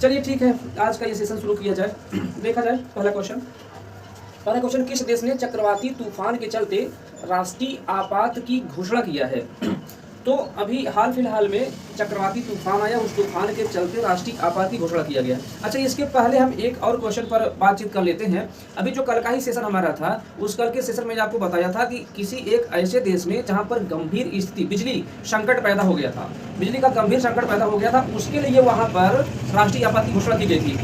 चलिए ठीक है, आज का ये सेशन शुरू किया जाए। देखा जाए पहला क्वेश्चन, किस देश ने चक्रवाती तूफान के चलते राष्ट्रीय आपात की घोषणा किया है? तो अभी हाल फिलहाल में चक्रवाती तूफान आया, उस तूफान के चलते राष्ट्रीय आपात की घोषणा किया गया। अच्छा, इसके पहले हम एक और क्वेश्चन पर बातचीत कर लेते हैं। अभी जो कल का ही सेशन हमारा था, उस कल के सेशन में आपको बताया था कि किसी एक ऐसे देश में जहां पर गंभीर स्थिति, बिजली संकट पैदा हो गया था, बिजली का गंभीर संकट पैदा हो गया था, उसके लिए वहां पर राष्ट्रीय आपात की घोषणा की गई थी।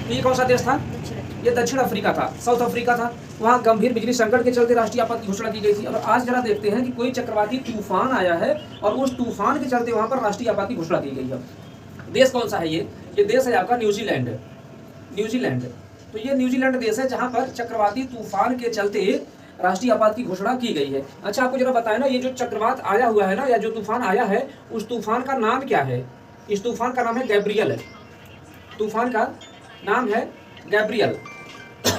तो ये कौन सा देश था? ये दक्षिण अफ्रीका था, साउथ अफ्रीका था। वहाँ गंभीर बिजली संकट के चलते राष्ट्रीय आपात की घोषणा की गई थी। और आज जरा देखते हैं कि कोई चक्रवाती तूफान आया है और उस तूफान के चलते वहाँ पर राष्ट्रीय आपात की घोषणा की गई है। देश कौन सा है? ये देश है आपका न्यूजीलैंड। तो ये न्यूजीलैंड देश है जहाँ पर चक्रवाती तूफान के चलते राष्ट्रीय आपात की घोषणा की गई है। अच्छा, आपको जरा बताए ना, ये जो चक्रवात आया हुआ है ना, या जो तूफान आया है, उस तूफान का नाम क्या है? इस तूफान का नाम है गैब्रियल। तूफान का नाम है गैब्रियल।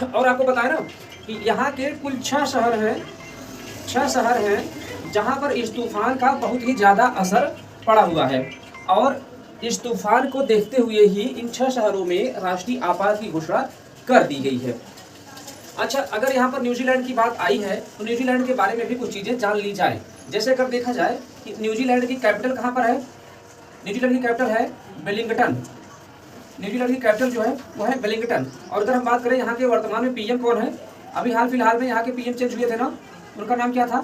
और आपको बताया ना कि यहाँ के कुल 6 शहर हैं जहाँ पर इस तूफान का बहुत ही ज़्यादा असर पड़ा हुआ है। और इस तूफान को देखते हुए ही इन 6 शहरों में राष्ट्रीय आपात की घोषणा कर दी गई है। अच्छा, अगर यहाँ पर न्यूजीलैंड की बात आई है तो न्यूजीलैंड के बारे में भी कुछ चीज़ें जान ली जाए। जैसे अगर देखा जाए कि न्यूजीलैंड की कैपिटल कहाँ पर है? न्यूजीलैंड की कैपिटल है वेलिंगटन। न्यूजीलैंड की कैपिटल जो है वो है वेलिंगटन। और अगर हम बात करें यहाँ के वर्तमान में पीएम कौन है? अभी हाल फिलहाल में यहाँ के पीएम चेंज हुए थे ना, उनका नाम क्या था?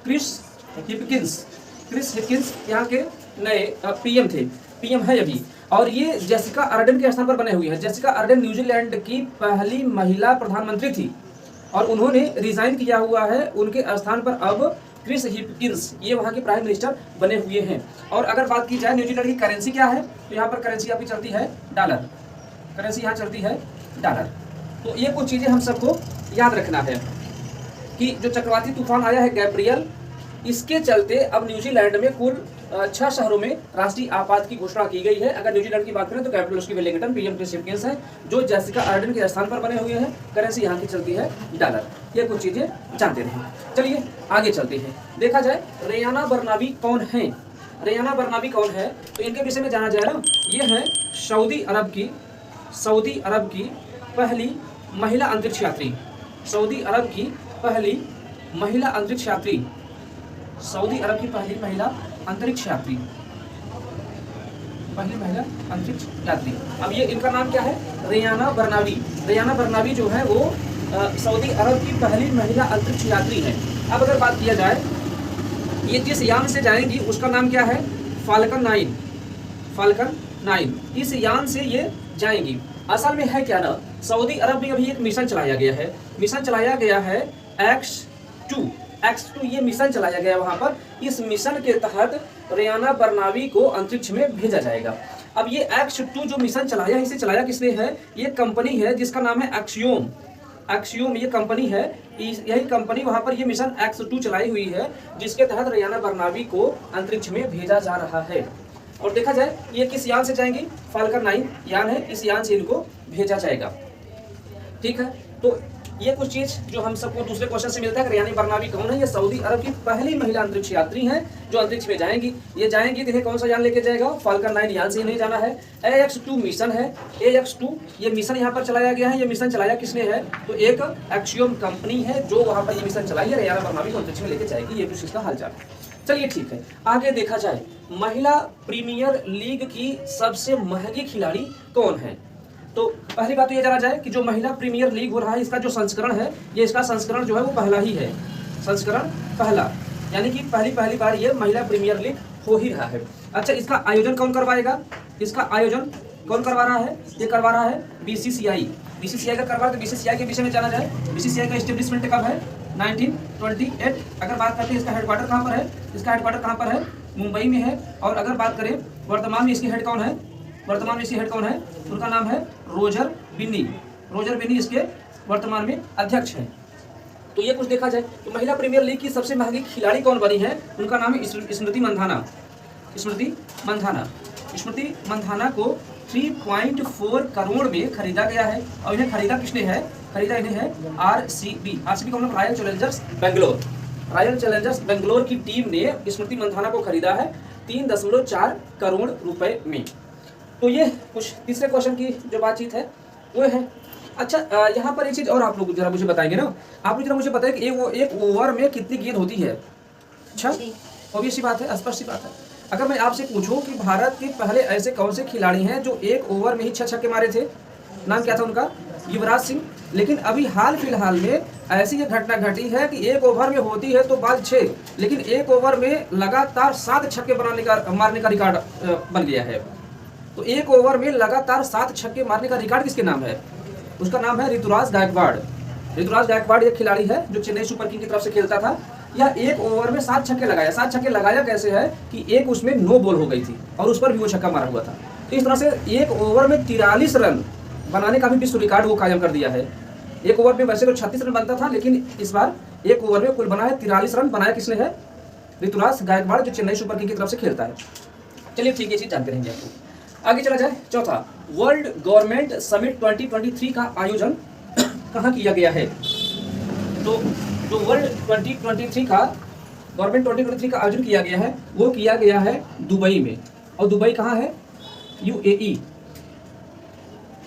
क्रिस हिपकिंस यहाँ के नए पीएम थे, पीएम है अभी। और ये जेसिका अर्डन के स्थान पर बने हुए हैं। जेसिका अर्डन न्यूजीलैंड की पहली महिला प्रधानमंत्री थी और उन्होंने रिजाइन किया हुआ है। उनके स्थान पर अब क्रिस हिपकिंस ये वहाँ के प्राइम मिनिस्टर बने हुए हैं। और अगर बात की जाए न्यूजीलैंड की करेंसी क्या है, तो यहाँ पर करेंसी आपकी चलती है डॉलर। करेंसी यहाँ चलती है डॉलर। तो ये कुछ चीज़ें हम सबको याद रखना है कि जो चक्रवाती तूफान आया है गैब्रियल, इसके चलते अब न्यूजीलैंड में कुल 6 शहरों में राष्ट्रीय आपात की घोषणा की गई है। अगर न्यूजीलैंड की बात करें तो कैपिटल उसकी वेलिंगटन, पीएम क्रिस हिपकिंस है जो जेसिका अर्डन के स्थान पर बने हुए हैं। करेंसी यहाँ की चलती है डॉलर। ये कुछ चीज़ें जानते रहे। चलिए आगे चलते हैं। देखा जाए रेयाना बर्नाबी कौन है? रेयाना बर्नाबी कौन है? तो इनके विषय में जाना जाए ना, ये है सऊदी अरब की पहली महिला अंतरिक्ष यात्री। सऊदी अरब की पहली महिला अंतरिक्ष यात्री। सऊदी अरब की पहली महिला अंतरिक्ष यात्री, अब ये इनका नाम क्या है? रेयाना बर्नाबी। रेयाना बर्नाबी जो है वो सऊदी अरब की पहली महिला अंतरिक्ष यात्री है। अब अगर बात किया जाए, ये जिस यान से जाएंगी उसका नाम क्या है? फाल्कन 9। इस यान से ये जाएंगी। असल में है क्या ना, सऊदी अरब में अभी एक मिशन चलाया गया है X2 ये मिशन चलाया गया वहाँ पर। इस मिशन के तहत रेयाना बर्नाबी को अंतरिक्ष में भेजा जाएगा। अब ये X2 जो मिशन चलाया, इसे चलाया किसने है? ये कंपनी है जिसका नाम है एक्सियोम ये कंपनी है। यही कंपनी वहाँ पर ये मिशन X2 चलाई हुई है, जिसके तहत रेयाना बर्नाबी को अंतरिक्ष में भेजा जा रहा है। और देखा जाए ये किस यान से जाएंगी? फाल्कन 9 यान है, इस यान से इनको भेजा जाएगा। ठीक है, तो ये कुछ चीज जो हम सबको दूसरे क्वेश्चन से मिलता है। रेयाना बर्नाबी कौन है? ये सऊदी अरब की पहली महिला अंतरिक्ष यात्री हैं जो अंतरिक्ष में जाएंगी। ये जाएंगी तो इन्हें कौन सा यान लेके जाएगा? फाल्कन 9 यान से इन्हें जाना है। AX2 मिशन है। AX2 ये मिशन यहाँ पर चलाया गया है। ये मिशन चलाया किसने है? तो एक एक्सियोम कंपनी है जो वहाँ पर ये मिशन चलाई है, रेयाना बर्नाबी को अंतरिक्ष में लेके जाएगी। ये कुछ इसका हालचाल है। चलिए ठीक है, आगे देखा जाए महिला प्रीमियर लीग की सबसे महंगी खिलाड़ी कौन है? तो पहली बात तो ये जाना जाए कि जो महिला प्रीमियर लीग हो रहा है, इसका जो संस्करण है, ये इसका संस्करण जो है वो पहला ही है। संस्करण पहला, यानी कि पहली बार ये महिला प्रीमियर लीग हो ही रहा है। अच्छा, इसका आयोजन कौन करवाएगा? इसका आयोजन कौन करवा रहा है? ये करवा रहा है BCCI का करवा रहा है। तो BCCI के विषय में जाना जाए, BCCI का एस्टेब्लिशमेंट कब है? 1928। अगर बात करते हैं इसका हेडक्वार्टर कहाँ पर है? इसका हेडक्वार्टर कहाँ पर है? मुंबई में है। और अगर बात करें वर्तमान में इसकी हेड कौन है? उनका नाम है रोजर बिन्नी इसके वर्तमान में अध्यक्ष हैं। तो ये कुछ देखा जाए तो महिला प्रीमियर लीग की सबसे महंगी खिलाड़ी कौन बनी है? उनका नाम है स्मृति मंधाना को 3.4 करोड़ में खरीदा गया है। और इन्हें खरीदा किसने है? खरीदा इन्हें है RCB का मतलब रॉयल चैलेंजर्स बेंगलोर की टीम ने स्मृति मंधाना को खरीदा है 3.4 करोड़ रुपए में। तो ये कुछ तीसरे क्वेश्चन की जो बातचीत है वो है। अच्छा यहाँ पर एक चीज और आप लोग जरा मुझे बताएंगे ना, आप लोग जरा मुझे बताएं कि एक ओवर में कितनी गेंद होती है। अच्छा ऑब्वियस सी बात है, स्पष्ट सी बात है। अगर मैं आपसे पूछूं कि भारत के पहले ऐसे कौन से खिलाड़ी हैं जो एक ओवर में ही 6 छक्के मारे थे, नाम क्या था उनका? युवराज सिंह। लेकिन अभी हाल फिलहाल में ऐसी ये घटना घटी है कि एक ओवर में होती है तो बाद 6, लेकिन एक ओवर में लगातार 7 छक्के मारने का रिकॉर्ड बन गया है। तो एक ओवर में लगातार 7 छक्के मारने का रिकॉर्ड किसके नाम है? उसका नाम है ऋतुराज गायकवाड़। ऋतुराज गायकवाड़ एक खिलाड़ी है जो चेन्नई सुपर किंग की तरफ से खेलता था। यह एक ओवर में 7 छक्के लगाया। 7 छक्के लगाया कैसे है कि एक उसमें नो बॉल हो गई थी और उस पर भी वो छक्का मारा हुआ था। तो इस तरह से एक ओवर में 43 रन बनाने का भी विश्व रिकॉर्ड वो कायम कर दिया है। एक ओवर में वैसे तो 36 रन बनता था, लेकिन इस बार एक ओवर में कुल बना है 43 रन। बनाया किसने है? ऋतुराज गायकवाड़ जो चेन्नई सुपर किंग की तरफ से खेलता है। चलिए ठीक है, चीज जानते रहेंगे आपको। आगे चला जाए। चौथा, वर्ल्ड गवर्नमेंट समिट 2023 का आयोजन कहाँ किया गया है? तो जो वर्ल्ड 2023 का गवर्नमेंट 2023 का आयोजन किया गया है वो किया गया है दुबई में। और दुबई कहाँ है? UAE,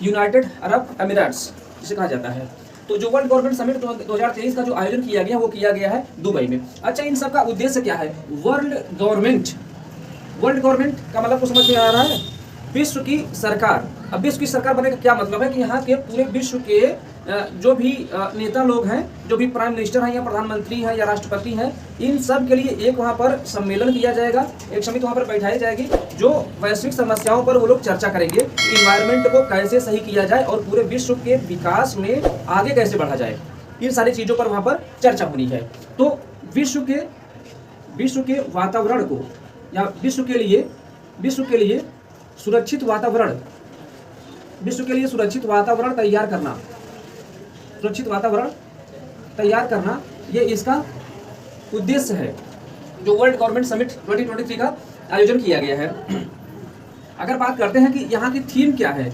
यूनाइटेड अरब एमिरेट्स जिसे कहा जाता है। तो जो वर्ल्ड गवर्नमेंट समिट 2023 का जो आयोजन किया गया वो किया गया है दुबई में। अच्छा, इन सब का उद्देश्य क्या है? वर्ल्ड गवर्नमेंट का मतलब तो समझ में आ रहा है? विश्व की सरकार। अब विश्व की सरकार बनने का क्या मतलब है कि यहाँ के पूरे विश्व के जो भी नेता लोग हैं, जो भी प्राइम मिनिस्टर हैं या प्रधानमंत्री हैं या राष्ट्रपति हैं, इन सब के लिए एक वहाँ पर सम्मेलन किया जाएगा, एक समिति वहाँ पर बैठाई जाएगी जो वैश्विक समस्याओं पर वो लोग चर्चा करेंगे। इन्वायरमेंट को कैसे सही किया जाए और पूरे विश्व के विकास में आगे कैसे बढ़ा जाए, इन सारी चीज़ों पर वहाँ पर चर्चा होनी है। तो विश्व के वातावरण को या विश्व के लिए सुरक्षित वातावरण तैयार करना ये इसका उद्देश्य है जो वर्ल्ड गवर्नमेंट समिट 2023 का आयोजन किया गया है। अगर बात करते हैं कि यहाँ की थीम क्या है,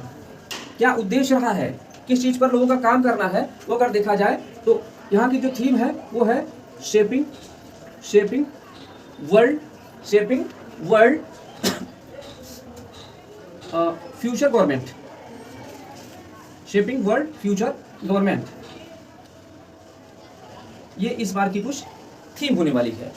क्या उद्देश्य रहा है, किस चीज़ पर लोगों का काम करना है, वो अगर देखा जाए तो यहाँ की जो थीम है वो है शेपिंग वर्ल्ड फ्यूचर गवर्नमेंट। ये इस बार की कुछ थीम होने वाली है।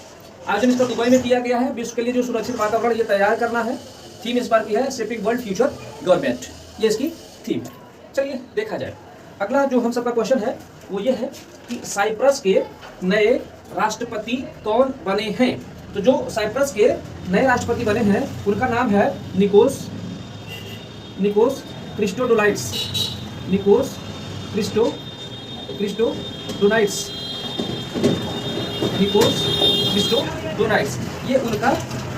आयोजन इसका दुबई में किया गया है। विश्व के लिए जो सुरक्षित वातावरण ये तैयार करना है, थीम इस बार की है शेपिंग वर्ल्ड फ्यूचर गवर्नमेंट, ये इसकी थीम है। चलिए देखा जाए। अगला जो हम सबका क्वेश्चन है वो ये है कि साइप्रस के नए राष्ट्रपति कौन बने हैं? तो जो साइप्रस के नए राष्ट्रपति बने हैं उनका नाम है निकोस क्रिस्टोडोनाइट्स, ये उनका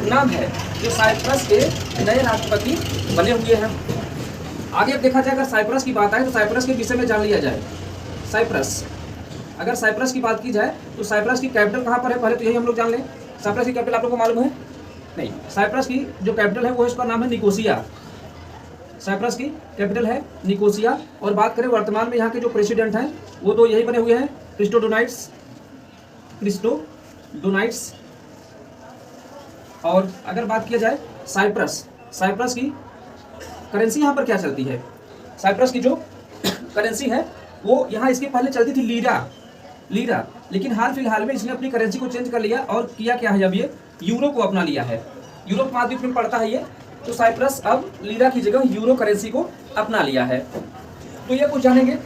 नाम है जो साइप्रस के नए राष्ट्रपति बने हुए हैं। आगे अब देखा जाए, अगर साइप्रस की बात आए तो साइप्रस के विषय में जान लिया जाए। अगर साइप्रस की बात की जाए तो साइप्रस की कैपिटल कहाँ पर है, पहले तो यही हम लोग जान लें। साइप्रस की कैपिटल आप लोगों को मालूम है? नहीं, साइप्रस की जो कैपिटल है वो इसका नाम है निकोसिया। साइप्रस की कैपिटल है निकोसिया। और बात करें वर्तमान में यहाँ के जो प्रेसिडेंट हैं वो तो यही बने हुए हैं, क्रिस्टोडोनाइट्स। और अगर बात किया जाए साइप्रस की करेंसी यहाँ पर क्या चलती है? साइप्रस की जो करेंसी है वो यहाँ इसके पहले चलती थी लीरा, लेकिन हाल फिलहाल में इसने अपनी करेंसी को चेंज कर लिया और किया क्या है, अब ये यूरो को अपना लिया है। यूरोप महाद्वीप में पड़ता है ये, तो साइप्रस अब लीरा की जगह यूरो करेंसी को अपना लिया है। तो ये कुछ जानेंगे।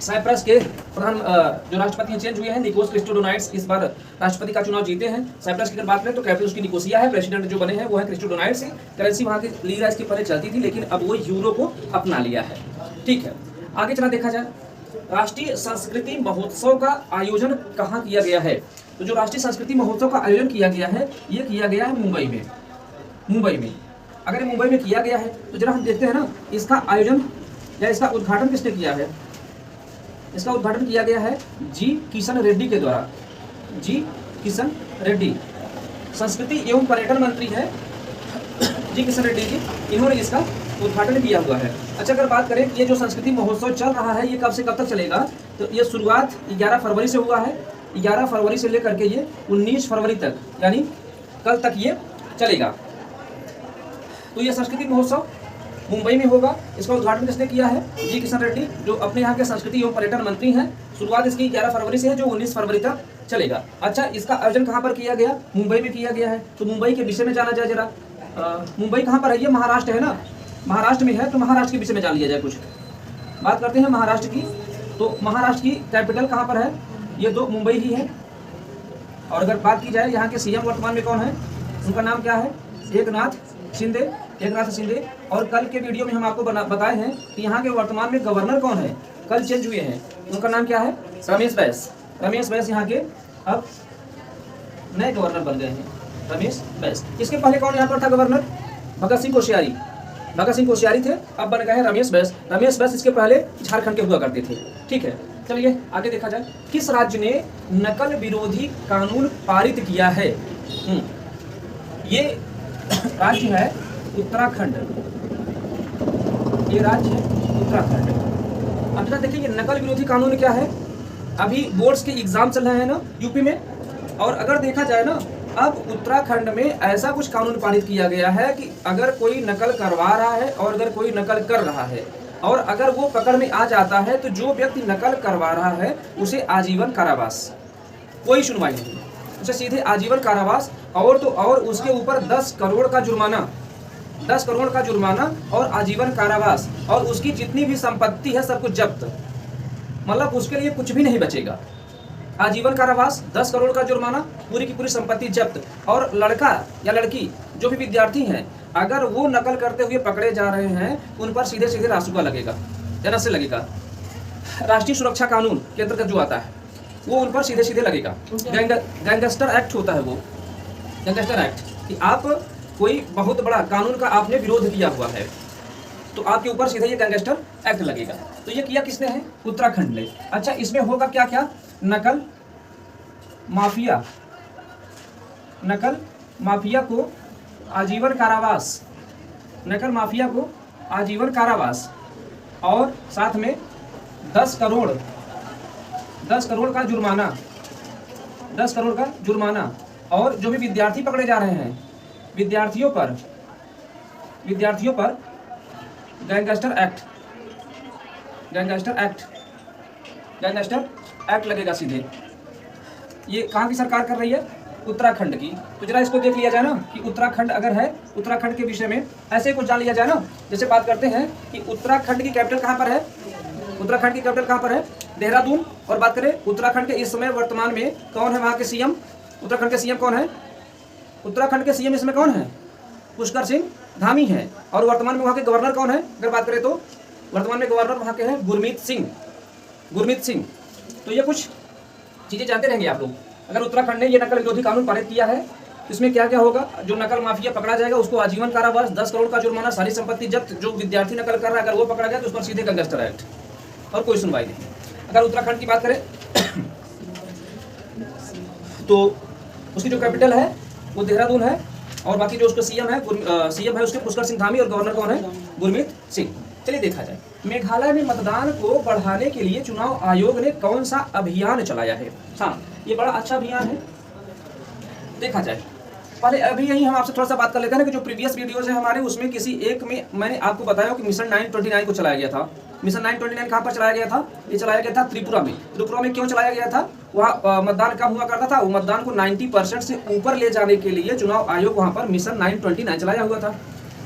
साइप्रस के प्रधान जो राष्ट्रपति चेंज हुए हैं, निकोस क्रिस्टोडोनाइट्स इस बार राष्ट्रपति का चुनाव जीते हैं। साइप्रस की अगर बात करें तो कैपिटल उसकी निकोसिया है, प्रेसिडेंट जो बने हैं वो है क्रिस्टोडोनाइट्स। करेंसी वहाँ की लीरा इसके पहले चलती थी, लेकिन अब वो यूरो को अपना लिया है। ठीक है, आगे चला देखा जाए। राष्ट्रीय संस्कृति महोत्सव का आयोजन कहाँ किया गया है? तो जो राष्ट्रीय संस्कृति महोत्सव का आयोजन किया गया है ये किया गया है मुंबई में। अगर मुंबई में किया गया है तो जरा हम देखते हैं ना, इसका आयोजन या इसका उद्घाटन किसने किया है? इसका उद्घाटन किया गया है जी किशन रेड्डी के द्वारा। जी किशन रेड्डी संस्कृति एवं पर्यटन मंत्री है जी किशन रेड्डी जी, इन्होंने इसका उद्घाटन किया हुआ है। अच्छा, अगर बात करें ये जो संस्कृति महोत्सव चल रहा है ये कब से कब तक चलेगा? तो ये शुरुआत 11 फरवरी से हुआ है। 11 फरवरी से लेकर के ये 19 फरवरी तक, यानी कल तक ये चलेगा। तो ये संस्कृति महोत्सव मुंबई में होगा। इसका उद्घाटन किसने किया है? जी किशन रेड्डी, जो अपने यहाँ के संस्कृति एवं पर्यटन मंत्री हैं। शुरुआत इसकी 11 फरवरी से है, जो 19 फरवरी तक चलेगा। अच्छा, इसका आयोजन कहाँ पर किया गया? मुंबई में किया गया है। तो मुंबई के विषय में जाना जाए जरा। मुंबई कहाँ पर है? ये महाराष्ट्र है ना, महाराष्ट्र में है। तो महाराष्ट्र के विषय में जान लिया जाए कुछ। बात करते हैं महाराष्ट्र की। तो महाराष्ट्र की कैपिटल कहाँ पर है? ये तो मुंबई ही है। और अगर बात की जाए यहाँ के सीएम वर्तमान में कौन है, उनका नाम क्या है? एकनाथ शिंदे। और कल के वीडियो में हम आपको बताए हैं कि यहाँ के वर्तमान में गवर्नर कौन है, कल चेंज हुए हैं। उनका नाम क्या है? रमेश बैस यहाँ के अब नए गवर्नर बन गए हैं, रमेश बैस। इसके पहले कौन यहाँ पर था गवर्नर? भगत सिंह कोश्यारी थे, अब बन गए हैं रमेश बैस। इसके पहले झारखंड के हुआ करते थे। ठीक है, चलिए आगे देखा जाए। किस राज्य ने नकल विरोधी कानून पारित किया है? ये राज्य है उत्तराखंड। ये राज्य है उत्तराखंड। अब जरा देखिए, ये नकल विरोधी कानून क्या है? अभी बोर्ड्स के एग्जाम चल रहे हैं ना यूपी में, और अगर देखा जाए ना, अब उत्तराखंड में ऐसा कुछ कानून पारित किया गया है कि अगर कोई नकल करवा रहा है और अगर कोई नकल कर रहा है और अगर वो पकड़ में आ जाता है, तो जो व्यक्ति नकल करवा रहा है उसे आजीवन कारावास, कोई सुनवाई नहीं, उसे सीधे आजीवन कारावास। और तो और उसके ऊपर 10 करोड़ का जुर्माना और आजीवन कारावास, और उसकी जितनी भी संपत्ति है सब कुछ जब्त। मतलब उसके लिए कुछ भी नहीं बचेगा। आजीवन कारावास, 10 करोड़ का जुर्माना, पूरी की पूरी संपत्ति जब्त। और लड़का या लड़की जो भी विद्यार्थी हैं, अगर वो नकल करते हुए पकड़े जा रहे हैं, उन पर सीधे सीधे रासुका लगेगा, जनस से लगेगा। राष्ट्रीय सुरक्षा कानून के अंतर्गत जो आता है वो उन पर सीधे सीधे लगेगा। गैंगस्टर एक्ट होता है वो, गैंगस्टर एक्ट, कि आप कोई बहुत बड़ा कानून का आपने विरोध किया हुआ है तो आपके ऊपर सीधे ये गैंगस्टर एक्ट लगेगा। तो ये किया किसने है? उत्तराखंड ने। अच्छा, इसमें होगा क्या क्या? नकल माफिया को आजीवन कारावास, और साथ में 10 करोड़ का जुर्माना। और जो भी विद्यार्थी पकड़े जा रहे हैं, विद्यार्थियों पर गैंगस्टर एक्ट लगेगा सीधे। ये कहाँ की सरकार कर रही है? उत्तराखंड की। तो जरा इसको देख लिया जाए ना कि उत्तराखंड अगर है, उत्तराखंड के विषय में ऐसे कुछ जान लिया जाए ना। जैसे बात करते हैं कि उत्तराखंड की कैपिटल कहाँ पर है? देहरादून। और बात करें उत्तराखंड के इस समय वर्तमान में कौन है वहाँ के सीएम? उत्तराखंड के सीएम कौन है? उत्तराखंड के सीएम इसमें कौन है? पुष्कर सिंह धामी है। और वर्तमान में वहाँ के गवर्नर कौन है? अगर बात करें तो वर्तमान में गवर्नर वहाँ के हैं गुरमीत सिंह। तो ये कुछ चीज़ें जानते रहेंगे आप लोग। अगर उत्तराखंड ने ये नकल विरोधी कानून पारित किया है, इसमें क्या क्या होगा? जो नकल माफिया पकड़ा जाएगा उसको आजीवन कारावास, 10 करोड़ का जुर्माना, सारी संपत्ति जब्त। जो विद्यार्थी नकल कर रहा है अगर वो पकड़ा गया तो उस पर सीधे गैंगस्टर एक्ट, और कोई सुनवाई नहीं। अगर उत्तराखंड की बात करें तो उसकी जो कैपिटल है वो देहरादून है, और बाकी जो उसका सीएम है उसके पुष्कर सिंह धामी, और गवर्नर कौन है? गुरमीत सिंह। चलिए देखा जाए, मेघालय में मतदान को बढ़ाने के लिए चुनाव आयोग ने कौन सा अभियान चलाया है? हाँ, ये बड़ा अच्छा अभियान है। देखा जाए, पहले अभी यही हम आपसे थोड़ा सा बात कर लेते हैं कि जो प्रीवियस वीडियोज है हमारे, उसमें किसी एक में मैंने आपको बताया कि मिशन 929 को चलाया गया था। मिशन 929 कहाँ पर चलाया गया था? ये चलाया गया था त्रिपुरा में। त्रिपुरा में क्यों चलाया गया था? वहाँ मतदान कम हुआ करता था, वो मतदान को 90% से ऊपर ले जाने के लिए चुनाव आयोग वहाँ पर मिशन 929 चलाया हुआ था।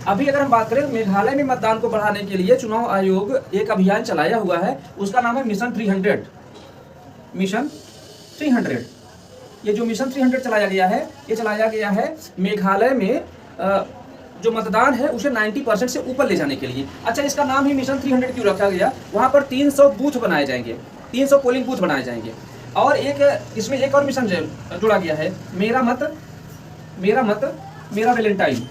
अभी अगर हम बात करें मेघालय में मतदान को बढ़ाने के लिए चुनाव आयोग एक अभियान चलाया हुआ है, उसका नाम है मिशन 300। ये जो मिशन 300 चलाया गया है, ये चलाया गया है मेघालय में जो मतदान है उसे 90% से ऊपर ले जाने के लिए। अच्छा, इसका नाम ही मिशन 300 क्यों रखा गया? वहाँ पर 300 बूथ बनाए जाएंगे, 300 पोलिंग बूथ बनाए जाएंगे। और एक इसमें एक और मिशन जुड़ा गया है, मेरा मत मेरा वैलेंटाइन।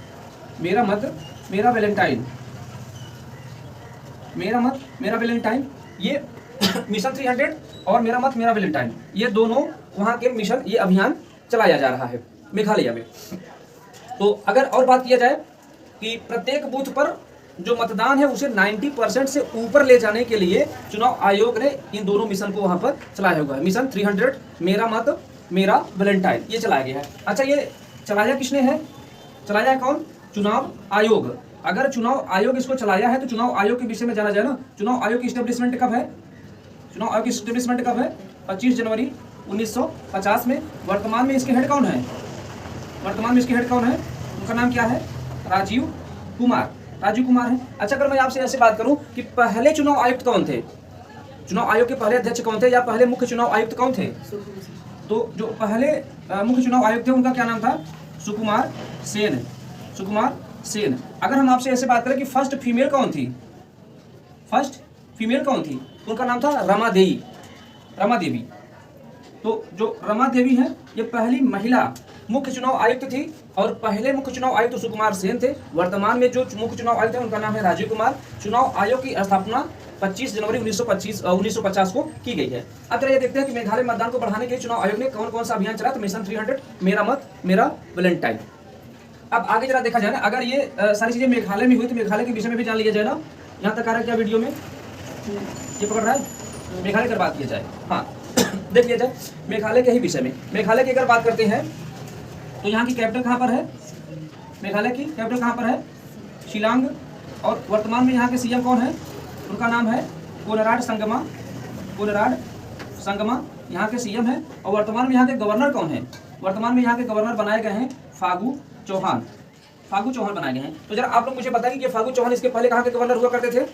ये मिशन 300 और मेरा मत मेरा वैलेंटाइन, ये दोनों वहाँ के मिशन, ये अभियान चलाया जा रहा है मेघालय में। तो अगर और बात किया जाए कि प्रत्येक बूथ पर जो मतदान है उसे 90% से ऊपर ले जाने के लिए चुनाव आयोग ने इन दोनों मिशन को वहाँ पर चलाया हुआ है। मिशन 300, मेरा मत मेरा वैलेंटाइन, ये चलाया गया है। अच्छा, ये चलाया किसने है? चलाया है कौन? चुनाव आयोग। अगर चुनाव आयोग इसको चलाया है तो चुनाव आयोग के विषय में जाना जाए ना। चुनाव आयोग की स्टेब्लिशमेंट कब है? चुनाव आयोग की स्टेब्लिशमेंट कब है? 25 जनवरी 1950 में। वर्तमान में इसके हेड कौन है? वर्तमान में इसके हेड कौन है? उनका नाम क्या है? राजीव कुमार। राजीव कुमार है। अच्छा, अगर मैं आपसे ऐसे बात करूं कि पहले चुनाव आयुक्त कौन थे? चुनाव आयोग के पहले अध्यक्ष कौन थे या पहले मुख्य चुनाव आयुक्त कौन थे? तो जो पहले मुख्य चुनाव आयुक्त थे उनका क्या नाम था? सुकुमार सेन। सुकुमार सेन। अगर हम आपसे ऐसे बात करें कि फर्स्ट फीमेल कौन थी? फर्स्ट फीमेल कौन थी? उनका नाम था रमा देवी। रमा देवी। तो जो रमा देवी है ये पहली महिला मुख्य चुनाव आयुक्त थी और पहले मुख्य चुनाव आयुक्त सुकुमार सेन थे। वर्तमान में जो मुख्य चुनाव आयुक्त है उनका नाम है राजीव कुमार। चुनाव आयोग की स्थापना 25 जनवरी 1950 को की गई है। अब चलिए देखते हैं कि मेघालय मतदान को बढ़ाने के लिए चुनाव आयोग ने कौन कौन सा अभियान चला। तो मिशन 300, मेरा मत मेरा वैलेंटाइन। अब आगे जरा देखा जाए ना, अगर ये सारी चीजें मेघालय में हुई तो मेघालय के विषय में भी जान लिया जाए ना। यहाँ तक आ रहा है क्या वीडियो में? ये पकड़ रहा है? मेघालय की बात किया जाए, हाँ देख लिया जाए मेघालय के ही विषय में। मेघालय की अगर बात करते हैं तो यहाँ की कैपिटल कहाँ पर है? मेघालय की कैपिटल कहाँ पर है? शिलांग। और वर्तमान में यहाँ के सीएम कौन है? उनका नाम है कोनराड संगमा। कोनराड संगमा यहाँ के सीएम है। और वर्तमान में यहाँ के गवर्नर कौन है? वर्तमान में यहाँ के गवर्नर बनाए गए हैं फागू चौहान। फागू चौहान बनाए गए हैं। तो जरा आप लोग मुझे बताएंगे कि फागू चौहान इसके पहले कहाँ के गवर्नर हुआ करते थे?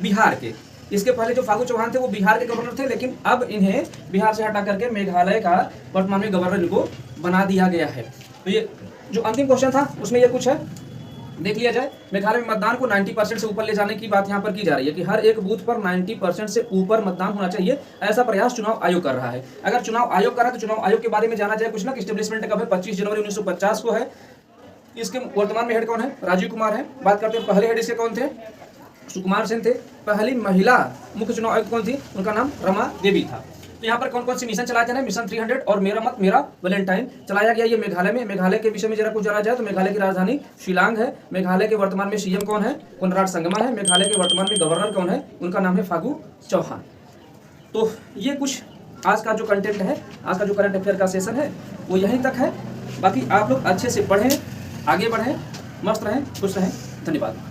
बिहार के। इसके पहले जो फागू चौहान थे वो बिहार के गवर्नर थे, लेकिन अब इन्हें बिहार से हटा करके मेघालय का वर्तमान में गवर्नर इनको बना दिया गया है। तो ये जो अंतिम क्वेश्चन था उसमें ये कुछ है, देख लिया जाए। मेघालय में मतदान को 90% से ऊपर ले जाने की बात यहाँ पर की जा रही है कि हर एक बूथ पर 90% से ऊपर मतदान होना चाहिए। ऐसा प्रयास चुनाव आयोग कर रहा है। अगर चुनाव आयोग कर रहा है तो चुनाव आयोग के बारे में जाना जाए कुछ ना। स्टेब्लिशमेंट कब है? 25 जनवरी 1950 को है। इसके वर्तमान में हेड कौन है? राजीव कुमार है। बात करते हैं पहले हेड इसके कौन थे? सुकुमार सेन थे। पहली महिला मुख्य चुनाव आयुक्त कौन थी? उनका नाम रमा देवी था। तो यहाँ पर कौन कौन से मिशन चलाए जा रहे हैं? मिशन 300 और मेरा मत मेरा वैलेंटाइन चलाया गया। ये मेघालय में। मेघालय के विषय में जरा कुछ जाना जाए तो मेघालय की राजधानी शिलांग है। मेघालय के वर्तमान में सीएम कौन है? कोनराड संगमा है। मेघालय के वर्तमान में गवर्नर कौन है? उनका नाम है फागू चौहान। तो ये कुछ आज का जो कंटेंट है, आज का जो करंट अफेयर का सेशन है वो यहीं तक है। बाकी आप लोग अच्छे से पढ़ें, आगे बढ़ें, मस्त रहें, खुश रहें। धन्यवाद।